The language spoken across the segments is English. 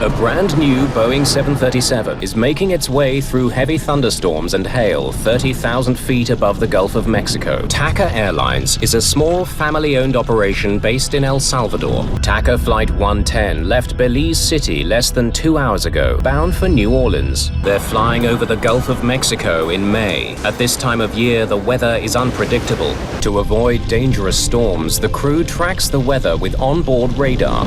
A brand new Boeing 737 is making its way through heavy thunderstorms and hail 30,000 feet above the Gulf of Mexico. TACA Airlines is a small family-owned operation based in El Salvador. TACA Flight 110 left Belize City less than 2 hours ago, bound for New Orleans. They're flying over the Gulf of Mexico in May. At this time of year, the weather is unpredictable. To avoid dangerous storms, the crew tracks the weather with onboard radar.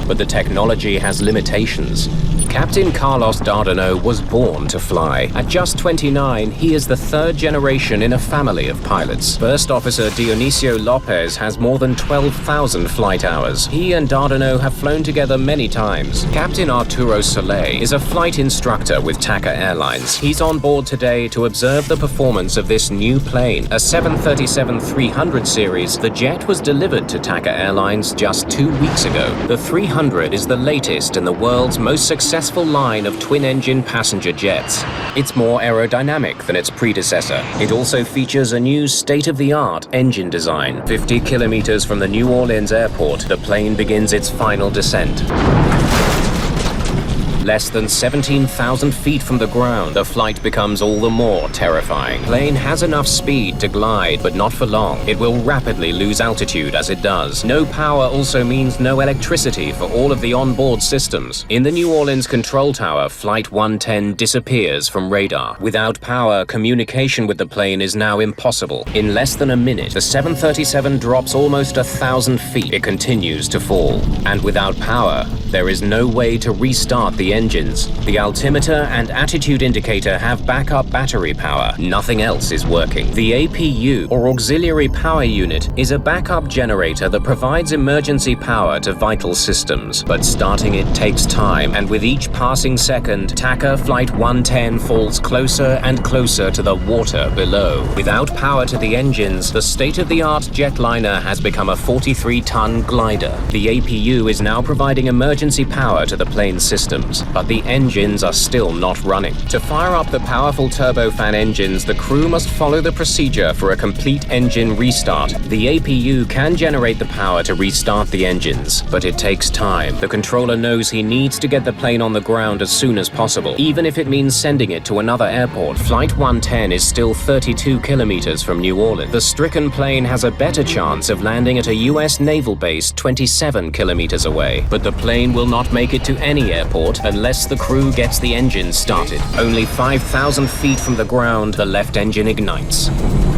But the technology has limitations. Captain Carlos Dardano was born to fly. At just 29, he is the third generation in a family of pilots. First Officer Dionisio Lopez has more than 12,000 flight hours. He and Dardano have flown together many times. Captain Arturo Soleil is a flight instructor with TACA Airlines. He's on board today to observe the performance of this new plane, a 737-300 series. The jet was delivered to TACA Airlines just 2 weeks ago. The 300 is the latest in the world's most successful line of twin-engine passenger jets. It's more aerodynamic than its predecessor. It also features a new state-of-the-art engine design. 50 kilometers from the New Orleans airport, the plane begins its final descent. Less than 17,000 feet from the ground, the flight becomes all the more terrifying. The plane has enough speed to glide, but not for long. It will rapidly lose altitude as it does. No power also means no electricity for all of the onboard systems. In the New Orleans control tower, Flight 110 disappears from radar. Without power, communication with the plane is now impossible. In less than a minute, the 737 drops almost 1,000 feet. It continues to fall. And without power, there is no way to restart the engines. The altimeter and attitude indicator have backup battery power. Nothing else is working. The APU, or Auxiliary Power Unit, is a backup generator that provides emergency power to vital systems. But starting it takes time, and with each passing second, TACA Flight 110 falls closer and closer to the water below. Without power to the engines, the state-of-the-art jetliner has become a 43-ton glider. The APU is now providing emergency power to the plane's systems, but the engines are still not running. To fire up the powerful turbofan engines, the crew must follow the procedure for a complete engine restart. The APU can generate the power to restart the engines, but it takes time. The controller knows he needs to get the plane on the ground as soon as possible, even if it means sending it to another airport. Flight 110 is still 32 kilometers from New Orleans. The stricken plane has a better chance of landing at a US naval base 27 kilometers away, but the plane will not make it to any airport unless the crew gets the engine started. Only 5,000 feet from the ground, the left engine ignites.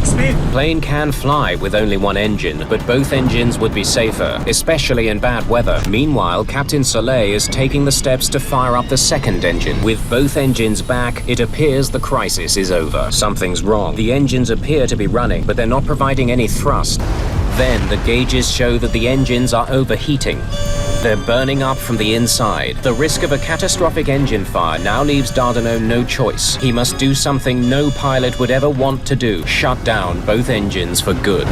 Speed. Plane can fly with only one engine, but both engines would be safer, especially in bad weather. Meanwhile, Captain Soleil is taking the steps to fire up the second engine. With both engines back, it appears the crisis is over. Something's wrong. The engines appear to be running, but they're not providing any thrust. Then the gauges show that the engines are overheating. They're burning up from the inside. The risk of a catastrophic engine fire now leaves Dardano no choice. He must do something no pilot would ever want to do: shut down both engines for good.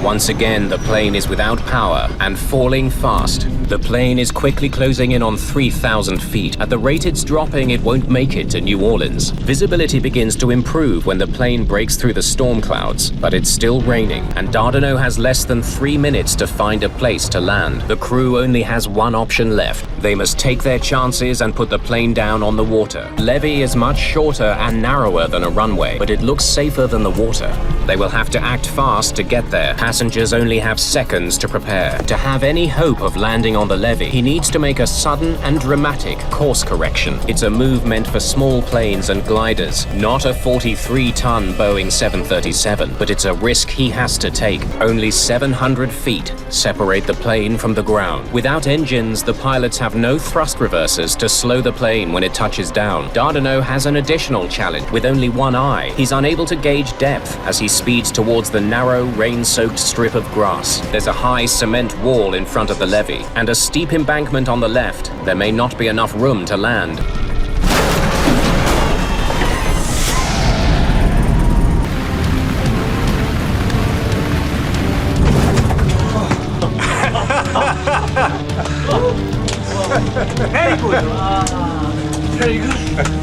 Once again, the plane is without power and falling fast. The plane is quickly closing in on 3,000 feet. At the rate it's dropping, it won't make it to New Orleans. Visibility begins to improve when the plane breaks through the storm clouds, but it's still raining, and Dardano has less than 3 minutes to find a place to land. The crew only has one option left. They must take their chances and put the plane down on the water. The levee is much shorter and narrower than a runway, but it looks safer than the water. They will have to act fast to get there. Passengers only have seconds to prepare. To have any hope of landing on the levee, he needs to make a sudden and dramatic course correction. It's a move meant for small planes and gliders, not a 43-ton Boeing 737, but it's a risk he has to take. Only 700 feet separate the plane from the ground. Without engines, the pilots have no thrust reversers to slow the plane when it touches down. Dardano has an additional challenge. With only one eye, he's unable to gauge depth as he speeds towards the narrow, rain-soaked strip of grass. There's a high cement wall in front of the levee, and a steep embankment on the left. There may not be enough room to land. Very good. Very good.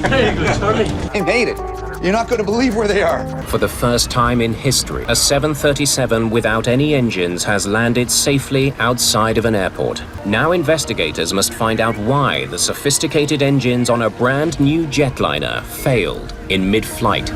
Very good, Charlie. He made it. You're not going to believe where they are. For the first time in history, a 737 without any engines has landed safely outside of an airport. Now investigators must find out why the sophisticated engines on a brand new jetliner failed in mid-flight.